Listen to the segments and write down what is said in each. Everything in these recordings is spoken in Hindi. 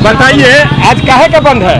बताइए आज काहे का बंद है?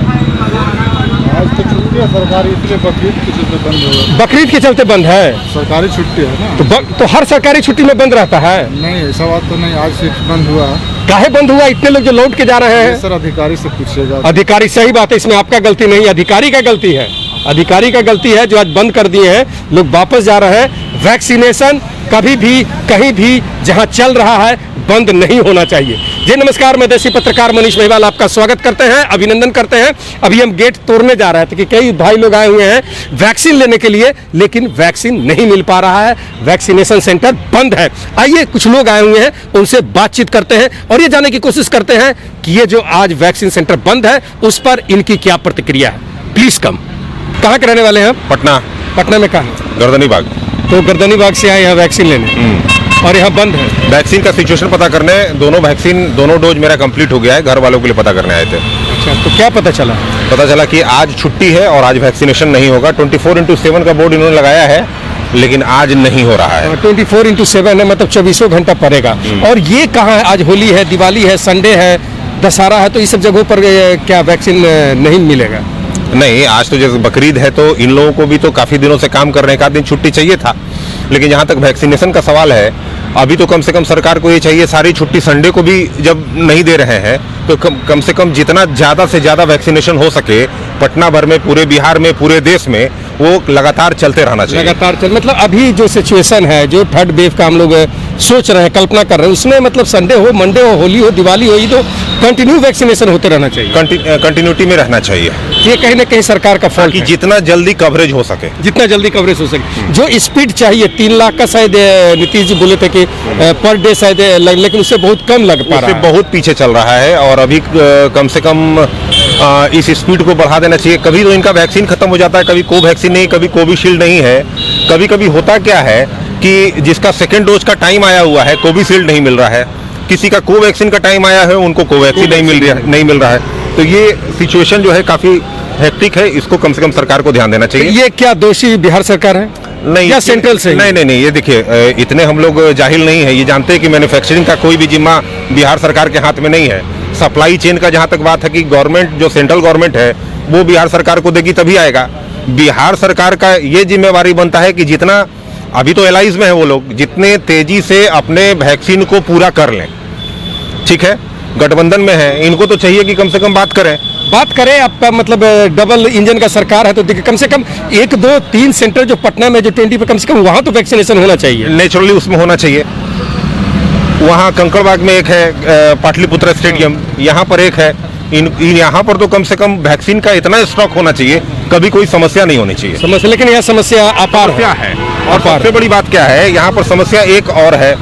आज तो छुट्टी है सरकारी, इसलिए बकरीद के चलते बंद होगा। बकरीद के चलते बंद है सरकारी छुट्टी है ना। तो हर सरकारी छुट्टी में बंद रहता है? नहीं, ऐसा बात तो नहीं, आज सिर्फ बंद हुआ। काहे बंद हुआ? इतने लोग जो लौट के जा रहे हैं। सर अधिकारी से पूछिएगा। अधिकारी, सही बात है, इसमें आपका गलती नहीं, अधिकारी का गलती है। अधिकारी का गलती है जो आज बंद कर दिए हैं, लोग वापस जा रहे हैं। वैक्सीनेशन कभी भी कहीं भी जहां चल रहा है बंद नहीं होना चाहिए। जी नमस्कार, मैं देसी पत्रकार मनीष महिवाल आपका स्वागत करते हैं, अभिनंदन करते हैं। अभी हम गेट तोड़ने जा रहे थे कि कई भाई लोग आए हुए हैं वैक्सीन लेने के लिए, लेकिन वैक्सीन नहीं मिल पा रहा है, वैक्सीनेशन सेंटर बंद है। आइए कुछ लोग आए हुए हैं, उनसे बातचीत करते हैं और ये जानने की कोशिश करते हैं कि ये जो आज वैक्सीन सेंटर बंद है उस पर इनकी क्या प्रतिक्रिया है। Please come. कहाँ के रहने वाले हैं? पटना। पटना में कहाँ? गर्दनी बाग। तो गर्दनी बाग से आए यहाँ वैक्सीन लेने और यहाँ बंद है। वैक्सीन का सिचुएशन पता करने, दोनों डोज मेरा कंप्लीट हो गया है, घर वालों के लिए पता करने आए थे। अच्छा, तो क्या पता चला? पता चला कि आज छुट्टी है और आज वैक्सीनेशन नहीं होगा। 24/7 का बोर्ड इन्होंने लगाया है, लेकिन आज नहीं हो रहा है। 24/7 है, मतलब 24 घंटा पड़ेगा। और ये कहाँ है? आज होली है, दिवाली है, संडे है, दशहरा है, तो इस सब जगहों पर क्या वैक्सीन नहीं मिलेगा? नहीं, आज तो जैसे बकरीद है तो इन लोगों को भी तो काफ़ी दिनों से काम करने का दिन छुट्टी चाहिए था। लेकिन जहाँ तक वैक्सीनेशन का सवाल है, अभी तो कम से कम सरकार को ये चाहिए, सारी छुट्टी संडे को भी जब नहीं दे रहे हैं तो कम से कम जितना ज़्यादा से ज़्यादा वैक्सीनेशन हो सके पटना भर में, पूरे बिहार में, पूरे देश में, वो लगातार चलते रहना चाहिए। लगातार मतलब अभी जो सिचुएशन है, जो थर्ड वेव का हम लोग सोच रहे हैं, कल्पना कर रहे हैं, उसमें मतलब संडे हो, मंडे हो, होली हो, दिवाली हो, ये तो कंटिन्यू वैक्सीनेशन होते रहना चाहिए, कंटिन्यूटी में रहना चाहिए। ये कहीं ना कहीं सरकार का फॉल्ट है। जितना जल्दी कवरेज हो सके, जितना जल्दी कवरेज हो सके। जो स्पीड चाहिए 3 लाख का शायद नीतीश जी बोले थे कि पर डे शायद, लेकिन उससे बहुत कम लग पा रहा है, बहुत पीछे चल रहा है। और अभी कम से कम इस स्पीड को बढ़ा देना चाहिए। कभी तो इनका वैक्सीन खत्म हो जाता है, कभी कोवैक्सीन नहीं, कभी कोविशील्ड नहीं है। कभी कभी होता क्या है कि जिसका सेकेंड डोज का टाइम आया हुआ है, कोविशील्ड नहीं मिल रहा है, किसी का कोवैक्सीन का टाइम आया है, उनको कोवैक्सीन नहीं मिल रहा है। तो ये सिचुएशन जो है काफी हेक्टिक है, इसको कम से कम सरकार को ध्यान देना चाहिए। ये क्या दोषी बिहार सरकार है? नहीं, या सेंट्रल से? नहीं, ये देखिए, इतने हम लोग जाहिल नहीं है, ये जानते हैं कि मैन्युफैक्चरिंग का कोई भी जिम्मा बिहार सरकार के हाथ में नहीं है। सप्लाई चेन का जहां तक बात है कि गवर्नमेंट, जो सेंट्रल गवर्नमेंट है, वो बिहार सरकार को देगी तभी आएगा। बिहार सरकार का ये जिम्मेवारी बनता है कि जितना, अभी तो एलाइज में है वो लोग, जितने तेजी से अपने वैक्सीन को पूरा कर लें। ठीक है, गठबंधन में है, इनको तो चाहिए कि कम से कम बात करें। आपका मतलब डबल इंजन का सरकार है, तो देखिए कम से कम 1, 2, 3 सेंटर जो पटना में जो 20 पे, कम से कम वहाँ तो वैक्सीनेशन होना चाहिए। नेचुरली उसमें होना चाहिए। वहाँ कंकड़बाग में एक है, पाटलिपुत्र स्टेडियम, यहाँ पर एक है। यहाँ पर तो कम से कम वैक्सीन का इतना स्टॉक होना चाहिए, कभी कोई समस्या नहीं होनी चाहिए। समस्या, लेकिन यह समस्या अपार है। और सबसे बड़ी बात क्या है, यहाँ पर समस्या एक और है।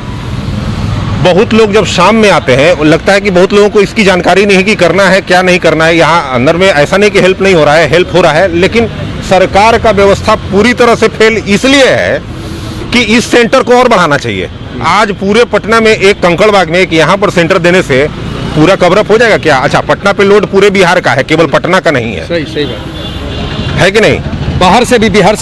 बहुत लोग जब शाम में आते हैं, लगता है कि बहुत लोगों को इसकी जानकारी नहीं है कि करना है क्या नहीं करना है। यहाँ अंदर में ऐसा नहीं कि हेल्प नहीं हो रहा है, हेल्प हो रहा है, लेकिन सरकार का व्यवस्था पूरी तरह से फेल इसलिए है कि इस सेंटर को और बढ़ाना चाहिए। आज पूरे पटना में एक कंकड़बाग में एक यहाँ पर सेंटर देने से पूरा कवरअप हो जाएगा क्या? अच्छा, पटना पे लोड पूरे बिहार का है, केवल पटना का नहीं है। सही बात है कि नहीं? बाहर से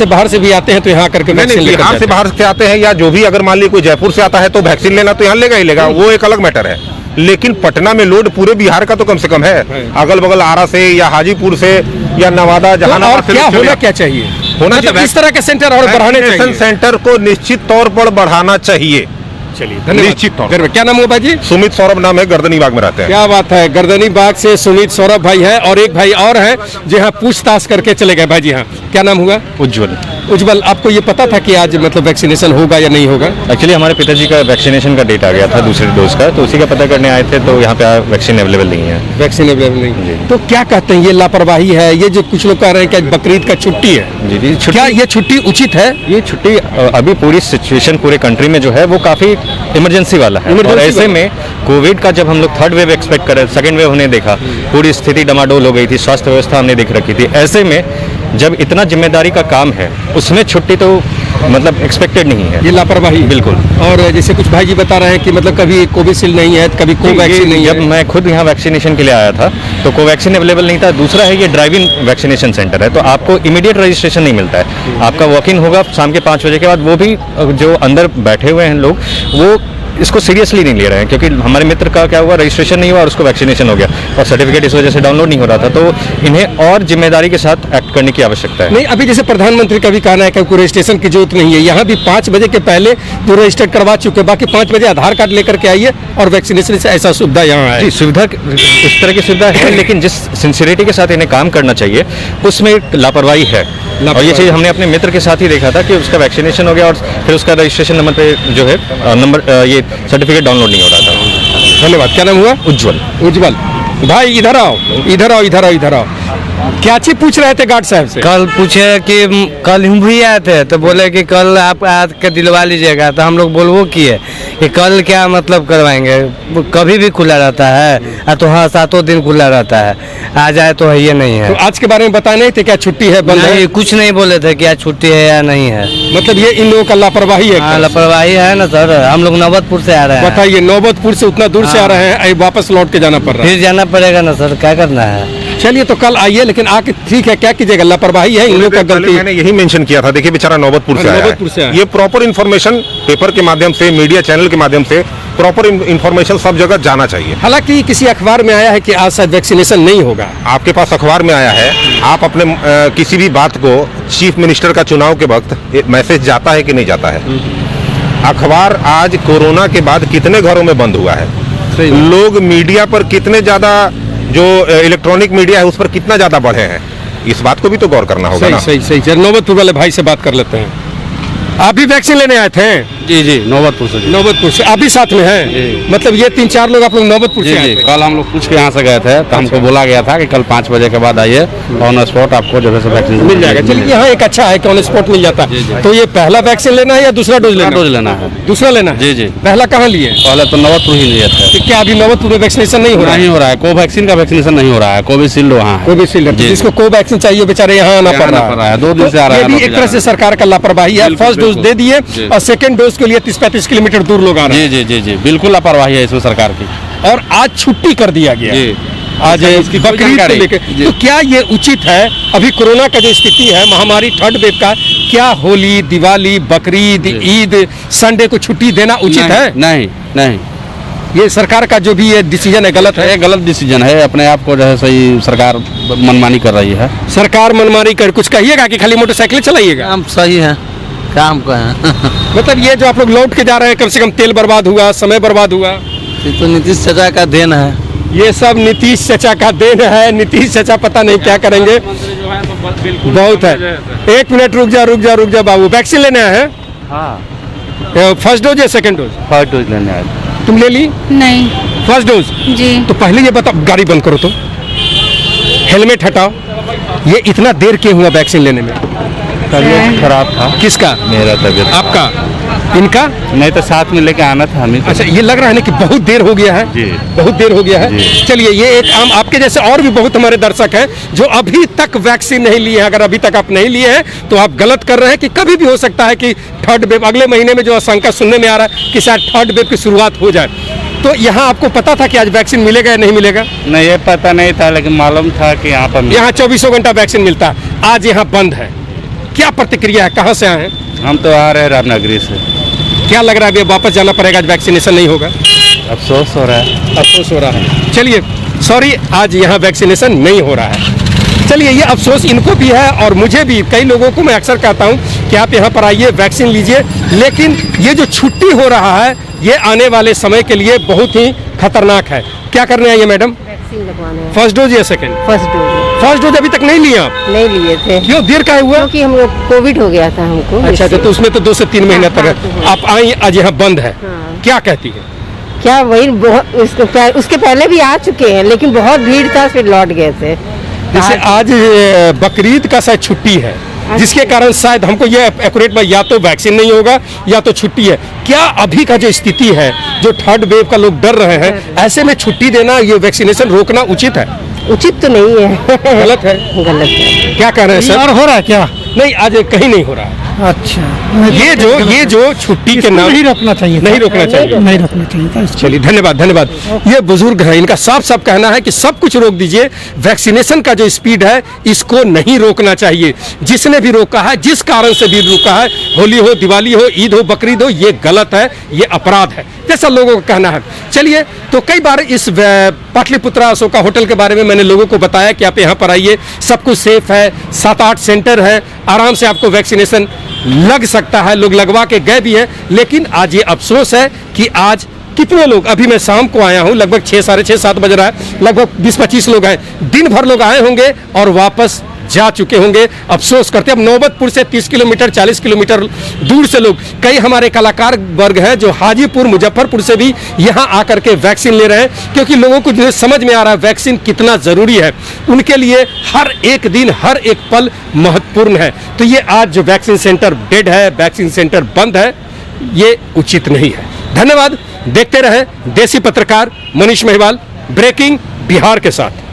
बाहर से भी आते हैं तो यहाँ करके वैक्सीन लेकर बिहार से बाहर से आते हैं, या जो भी अगर मान लीजिए कोई जयपुर से आता है तो वैक्सीन लेना तो यहाँ लेगा ही लेगा, वो एक अलग मैटर है। लेकिन पटना में लोड पूरे बिहार का तो कम से कम है, अगल बगल आरा से या हाजीपुर से या नवादा, जहानाबाद से। होना क्या चाहिए? होना चाहिए इस तरह के सेंटर और बढ़ाने चाहिए। सेंटर को निश्चित तौर पर बढ़ाना चाहिए। चलिए, धन्यवाद। निश्चित तौर। क्या नाम हुआ भाई जी? सुमित सौरभ नाम है, गर्दनी बाग में रहते हैं। क्या बात है, गर्दनी बाग से सुमित सौरभ भाई है और एक भाई और है जो यहाँ पूछताछ करके चले गए। भाई जी हाँ, क्या नाम हुआ? उज्जवल, आपको ये पता था कि आज मतलब वैक्सीनेशन होगा या नहीं होगा? एक्चुअली हमारे पिताजी का वैक्सीनेशन का डेट आ गया था दूसरे डोज का, तो उसी का पता करने आए थे। तो यहाँ पे वैक्सीन अवेलेबल नहीं है। वैक्सीन अवेलेबल नहीं, तो क्या कहते हैं, ये लापरवाही है? ये जो कुछ लोग कह रहे हैं कि बकरीद का छुट्टी है, जी, क्या ये छुट्टी उचित है? ये छुट्टी अभी पूरी सिचुएशन पूरे कंट्री में जो है वो काफी इमरजेंसी वाला है। और ऐसे में कोविड का जब हम लोग थर्ड वेव एक्सपेक्ट कर रहे, सेकेंड वेव होने देखा, पूरी स्थिति डमाडोल हो गई थी, स्वास्थ्य व्यवस्था हमने देख रखी थी। ऐसे में जब इतना जिम्मेदारी का काम है, उसमें छुट्टी तो मतलब एक्सपेक्टेड नहीं है। ये लापरवाही बिल्कुल। और जैसे कुछ भाई जी बता रहे हैं कि मतलब कभी कोविशील्ड नहीं है, कभी कोवैक्सीन नहीं है। जब मैं खुद यहाँ वैक्सीनेशन के लिए आया था तो कोवैक्सीन अवेलेबल नहीं था। दूसरा है, ये ड्राइव इन वैक्सीनेशन सेंटर है, तो आपको इमीडिएट रजिस्ट्रेशन नहीं मिलता है। आपका वॉक इन होगा शाम के 5 बजे के बाद, वो भी जो अंदर बैठे हुए हैं लोग, वो इसको सीरियसली नहीं ले रहे हैं, क्योंकि हमारे मित्र का क्या हुआ, रजिस्ट्रेशन नहीं हुआ और उसको वैक्सीनेशन हो गया और सर्टिफिकेट इस वजह से डाउनलोड नहीं हो रहा था। तो इन्हें और जिम्मेदारी के साथ एक्ट करने की आवश्यकता है। नहीं, अभी जैसे प्रधानमंत्री का भी कहना है कि कोई रजिस्ट्रेशन की जरूरत नहीं है। यहाँ भी 5 बजे के पहले जो रजिस्टर करवा चुके, बाकी 5 बजे आधार कार्ड लेकर के आइए और वैक्सीनेशन से ऐसा सुविधा यहाँ है। जी, सुविधा इस तरह की सुविधा है, लेकिन जिस सिंसियरिटी के साथ इन्हें काम करना चाहिए उसमें एक लापरवाही है। और ये चीज़ हमने अपने मित्र के साथ ही देखा था कि उसका वैक्सीनेशन हो गया और फिर उसका रजिस्ट्रेशन नंबर पे जो है ये सर्टिफिकेट डाउनलोड नहीं हो रहा था। धन्यवाद। क्या नाम हुआ? उज्जवल। उज्जवल भाई, इधर आओ, इधर आओ, इधर आओ, इधर आओ। क्या चीज पूछ रहे थे गार्ड साहब से? कल पूछे कि कल हम भी आए थे तो बोले कि कल आप आके दिलवा लीजिएगा, तो हम लोग बोलवो किए कि कल क्या मतलब करवाएंगे, कभी भी खुला रहता है तो हाँ 7 दिन खुला रहता है, आ जाए तो है ये नहीं है। तो आज के बारे में बताए नहीं थे क्या छुट्टी है, बंद है? नहीं, कुछ नहीं बोले थे क्या छुट्टी है या नहीं है। मतलब ये इन लोगों का लापरवाही है। हाँ, लापरवाही है ना सर। हम लोग नौबतपुर से आ रहे हैं। बताइए, नौबतपुर से उतना दूर से आ रहे हैं, वापस लौट के जाना पड़ रहा है। फिर जाना पड़ेगा ना सर, क्या करना है। चलिए, तो कल आइए, लेकिन आके ठीक है, क्या कीजिएगा, लापरवाही है इन लोगों का, गलती। मैंने यही मेंशन किया था, देखिए बेचारा नौबतपुर से आया है। ये प्रॉपर इन्फॉर्मेशन पेपर के माध्यम से, मीडिया चैनल के माध्यम से प्रॉपर इन्फॉर्मेशन सब जगह जाना चाहिए। हालांकि किसी अखबार में आया है कि आज शायद वैक्सीनेशन नहीं होगा। आपके पास अखबार में आया है, आप अपने किसी भी बात को चीफ मिनिस्टर का चुनाव के वक्त मैसेज जाता है कि नहीं जाता है। अखबार आज कोरोना के बाद कितने घरों में बंद हुआ है, लोग मीडिया पर कितने ज्यादा, जो इलेक्ट्रॉनिक मीडिया है उस पर कितना ज्यादा बढ़े हैं, इस बात को भी तो गौर करना होगा ना। सही सही सही। नौबतपुर वाले भाई से बात कर लेते हैं। आप भी वैक्सीन लेने आए थे? जी जी, नौबतपुर से। नौबतपुर से आप भी साथ में हैं? मतलब ये 3-4 लोग आप लोग नौबतपुर से आए थे? कल हम लोग पूछ के यहाँ से गए थे तो हमको बोला गया था कि कल 5 बजे के बाद आइए, ऑन स्पॉट आपको जो है वैक्सीन मिल जाएगा। चलिए, यहाँ एक अच्छा है कि ऑन स्पॉट मिल जाता है। तो ये पहला वैक्सीन लेना है या दूसरा डोज लेना? डोज लेना है। दूसरा लेना है? जी जी। पहला कहाँ लिए? पहले तो नौबतपुर ही लिए थे। तो क्या अभी नौबतपुर में वैक्सीनेशन नहीं हो रहा है? नहीं हो रहा है, कोवैक्सीन का वैक्सीनेशन नहीं हो रहा है, कोविशील्ड वहाँ है। कोविशील्ड, जिसको कोवैक्सीन चाहिए बेचारे यहाँ आना पड़ रहा है। 2 दिन से आ रहा है। ये भी एक तरह से सरकार का लापरवाही है। फर्स्ट डोज दे दिए और सेकंड डोज के लिए 30-35 किलोमीटर दूर लोग आ रहे हैं। जी जी जी जी, बिल्कुल लापरवाही है इसमें सरकार की। और आज छुट्टी कर दिया गया। आज इसकी कोई बकरीद को जानकारी? लेकर, जी। तो क्या ये उचित है? अभी कोरोना का जो स्थिति है, महामारी थर्ड वेव का, क्या होली, दिवाली, बकरीद, ईद, संडे को छुट्टी देना उचित है? नहीं नहीं, ये सरकार का जो भी ये डिसीजन है गलत है। ये गलत डिसीजन है। अपने आप को जो है सही सरकार मनमानी कर रही है। सरकार मनमानी कर, कुछ कहिएगा कि खाली मोटरसाइकिल चलाइएगा? काम सही है, काम का है। मतलब ये जो आप लोग लौट के जा रहे हैं, कम से कम तेल बर्बाद हुआ, समय बर्बाद हुआ। ये तो नीतीश चाचा का देन है। ये सब नीतीश चाचा का देन है। नीतीश चाचा पता नहीं क्या करेंगे, बहुत है। 1 मिनट रुक जा बाबू, वैक्सीन लेने आए हैं? हाँ, फर्स्ट डोज या सेकंड डोज? फर्स्ट डोज लेने आए। तुम ले ली नहीं फर्स्ट डोज? जी। तो पहले ये बताओ, गाड़ी बंद करो, तो हेलमेट हटाओ। ये इतना देर क्यों हुआ वैक्सीन लेने में? तबीयत खराब था। किसका? मेरा तबीयत। आपका? इनका? नहीं तो साथ में लेके आना था हमें। अच्छा, ये लग रहा है ना कि बहुत देर हो गया है। जी। बहुत देर हो गया है। चलिए, ये एक आम, आपके जैसे और भी बहुत हमारे दर्शक हैं जो अभी तक वैक्सीन नहीं लिए हैं। अगर अभी तक आप नहीं लिए हैं तो आप गलत कर रहे हैं कि कभी भी हो सकता है कि थर्ड वेव, अगले महीने में जो आशंका सुनने में आ रहा है कि शायद थर्ड वेव की शुरुआत हो जाए। तो यहाँ आपको पता था कि आज वैक्सीन मिलेगा या नहीं मिलेगा? नहीं, ये पता नहीं था, लेकिन मालूम था कि यहाँ पर यहाँ 24 घंटा वैक्सीन मिलता है, आज यहाँ बंद है। क्या प्रतिक्रिया है? कहाँ से आए हैं? हम तो आ रहे हैं रामनगरी से। क्या लग रहा है, अभी वापस जाना पड़ेगा, आज वैक्सीनेशन नहीं होगा? अफसोस हो रहा है। अफसोस हो रहा है। चलिए, सॉरी, आज यहाँ वैक्सीनेशन नहीं हो रहा है। चलिए, ये अफसोस इनको भी है और मुझे भी। कई लोगों को मैं अक्सर कहता हूँ कि आप यहाँ पर आइए, वैक्सीन लीजिए, लेकिन ये जो छुट्टी हो रहा है ये आने वाले समय के लिए बहुत ही खतरनाक है। क्या करने आइए मैडम? वैक्सीन लगवाने हैं। फर्स्ट डोज या second? First dose first dose अभी तक नहीं लिया आप? नहीं लिए थे क्यों, देर का हुआ? क्योंकि हम लोग कोविड हो गया था हमको। अच्छा, तो उसमें तो 2 से 3 महीने तक है। हाँ। आप आई, आज यहाँ बंद है। हाँ। क्या कहती है? क्या वही बहुत, उसके पहले भी आ चुके हैं, लेकिन बहुत भीड़ था, फिर लौट गए थे। जैसे आज बकरीद का शायद छुट्टी है, जिसके कारण शायद हमको ये एक्यूरेट में, या तो वैक्सीन नहीं होगा या तो छुट्टी है। क्या अभी का जो स्थिति है, जो थर्ड वेव का लोग डर रहे हैं, ऐसे में छुट्टी देना, ये वैक्सीनेशन रोकना उचित है? उचित तो नहीं है। गलत है। गलत है। क्या कह रहे हैं सर? हो रहा है क्या? नहीं आज कहीं नहीं हो रहा है। अच्छा, ये जो छुट्टी के नाम नहीं रोकना चाहिए, नहीं रोकना चाहिए, नहीं रोकना चाहिए था। चलिए धन्यवाद धन्यवाद। ये बुजुर्ग है, इनका साफ साफ कहना है कि सब कुछ रोक दीजिए, वैक्सीनेशन का जो स्पीड है इसको नहीं रोकना चाहिए। जिसने भी रोका है, जिस कारण से भी रोका है, होली हो, दिवाली हो, ईद हो, बकरीद हो, ये गलत है, ये अपराध है, जैसा लोगों का कहना है। चलिए, तो कई बार इस पाटलिपुत्रा अशोका होटल के बारे में मैंने लोगों को बताया कि आप यहाँ पर आइए, सब कुछ सेफ है, 7-8 सेंटर है, आराम से आपको वैक्सीनेशन लग सकता है, लोग लगवा के गए भी हैं। लेकिन आज ये अफसोस है कि आज कितने लोग, अभी मैं शाम को आया हूं, लगभग 6, साढ़े 6, 7 बज रहा है, लगभग 20-25 लोग हैं, दिन भर लोग आए होंगे और वापस जा चुके होंगे, अफसोस करते। अब नौबतपुर से 30 किलोमीटर 40 किलोमीटर दूर से लोग, कई हमारे कलाकार वर्ग हैं जो हाजीपुर मुजफ्फरपुर से भी यहाँ आकर के वैक्सीन ले रहे हैं, क्योंकि लोगों को जो समझ में आ रहा है वैक्सीन कितना ज़रूरी है, उनके लिए हर एक दिन हर एक पल महत्वपूर्ण है। तो ये आज जो वैक्सीन सेंटर डेड है, वैक्सीन सेंटर बंद है, ये उचित नहीं है। धन्यवाद। देखते रहे देसी पत्रकार मनीष महिवाल, ब्रेकिंग बिहार के साथ।